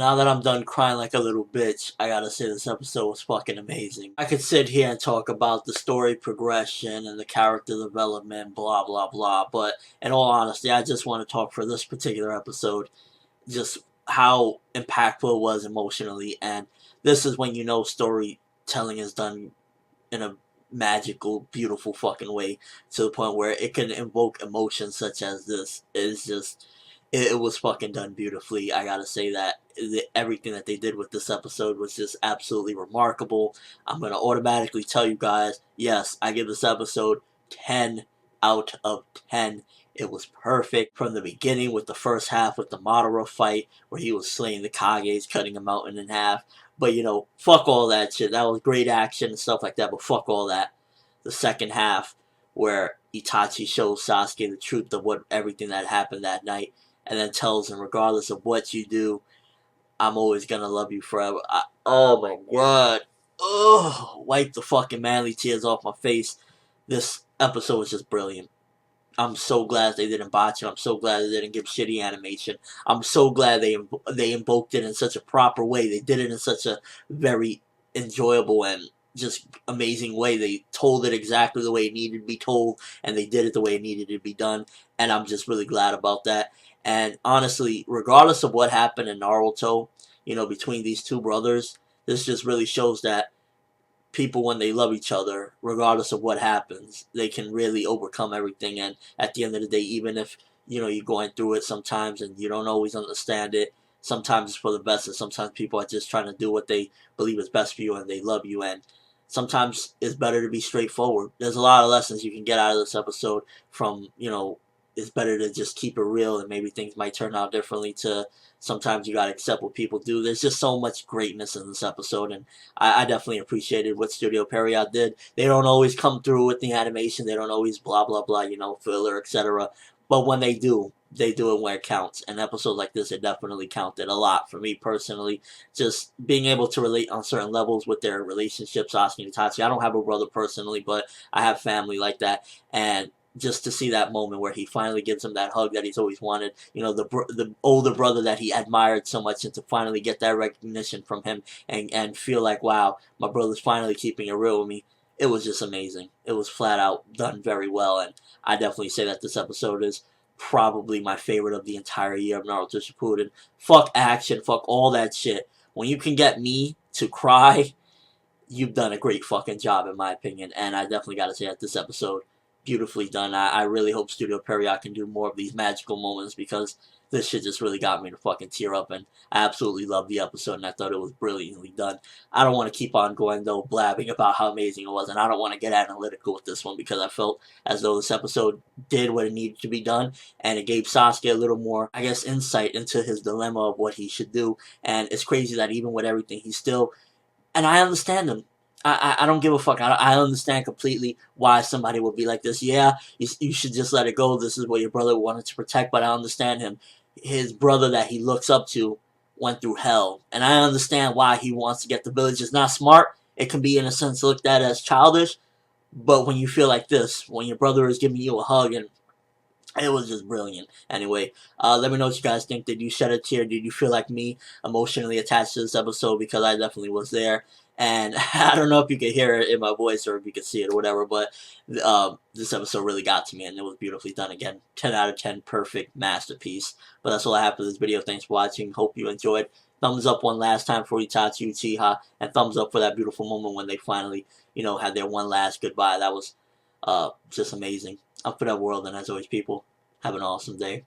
now that I'm done crying like a little bitch, I gotta say this episode was fucking amazing. I could sit here and talk about the story progression and the character development, blah blah blah, but in all honesty, I just want to talk for this particular episode, just how impactful it was emotionally, and this is when you know storytelling is done in a magical, beautiful fucking way to the point where it can invoke emotions such as this. Is just it was fucking done beautifully. I gotta say that everything that they did with this episode was just absolutely remarkable. I'm gonna automatically tell you guys, yes, I give this episode 10 out of 10. It was perfect from the beginning with the first half with the Madara fight where he was slaying the Kages, cutting a mountain in half. But you know, fuck all that shit. That was great action and stuff like that, but fuck all that. The second half where Itachi shows Sasuke the truth of what everything that happened that night and then tells him, regardless of what you do, I'm always gonna love you forever. Oh my god. Oh, wipe the fucking manly tears off my face. This episode was just brilliant. I'm so glad they didn't botch it. I'm so glad they didn't give shitty animation. I'm so glad they invoked it in such a proper way. They did it in such a very enjoyable and just amazing way. They told it exactly the way it needed to be told, and they did it the way it needed to be done, and I'm just really glad about that. And honestly, regardless of what happened in Naruto, you know, between these two brothers, this just really shows that people, when they love each other, regardless of what happens, they can really overcome everything. And at the end of the day, even if you know you're going through it sometimes and you don't always understand it, sometimes it's for the best, and sometimes people are just trying to do what they believe is best for you, and they love you. And sometimes it's better to be straightforward. There's a lot of lessons you can get out of this episode from, you know, it's better to just keep it real, and maybe things might turn out differently, to sometimes you gotta accept what people do. There's just so much greatness in this episode, and I definitely appreciated what Studio Period did. They don't always come through with the animation, they don't always blah blah blah, you know, filler, etc. But when they do it where it counts. And episodes like this, it definitely counted a lot for me personally. Just being able to relate on certain levels with their relationships, Sasuke and Itachi. I don't have a brother personally, but I have family like that, and just to see that moment where he finally gives him that hug that he's always wanted, you know, the older brother that he admired so much, and to finally get that recognition from him, and feel like, wow, my brother's finally keeping it real with me. It was just amazing. It was flat out done very well, and I definitely say that this episode is probably my favorite of the entire year of Naruto Shippuden. Fuck action, fuck all that shit. When you can get me to cry, you've done a great fucking job, in my opinion. And I definitely gotta say that this episode, beautifully done. I really hope Studio Period can do more of these magical moments, because this shit just really got me to fucking tear up, and I absolutely loved the episode, and I thought it was brilliantly done. I don't want to keep on going, though, blabbing about how amazing it was, and I don't want to get analytical with this one, because I felt as though this episode did what it needed to be done, and it gave Sasuke a little more, I guess, insight into his dilemma of what he should do. And it's crazy that even with everything, he's still, and I understand him. I don't give a fuck. I understand completely why somebody would be like this. Yeah, you should just let it go. This is what your brother wanted to protect, but I understand him. His brother that he looks up to went through hell, and I understand why he wants to get the village. It's not smart. It can be, in a sense, looked at as childish, but when you feel like this, when your brother is giving you a hug, and it was just brilliant. Anyway, let me know what you guys think. Did you shed a tear? Did you feel like me, emotionally attached to this episode? Because I definitely was there. And I don't know if you could hear it in my voice or if you could see it or whatever, but this episode really got to me, and it was beautifully done again. 10 out of 10, perfect masterpiece. But that's all I have for this video. Thanks for watching. Hope you enjoyed. Thumbs up one last time for Itachi Uchiha, and thumbs up for that beautiful moment when they finally, you know, had their one last goodbye. That was just amazing. I'm ForneverWorld, and as always, people, have an awesome day.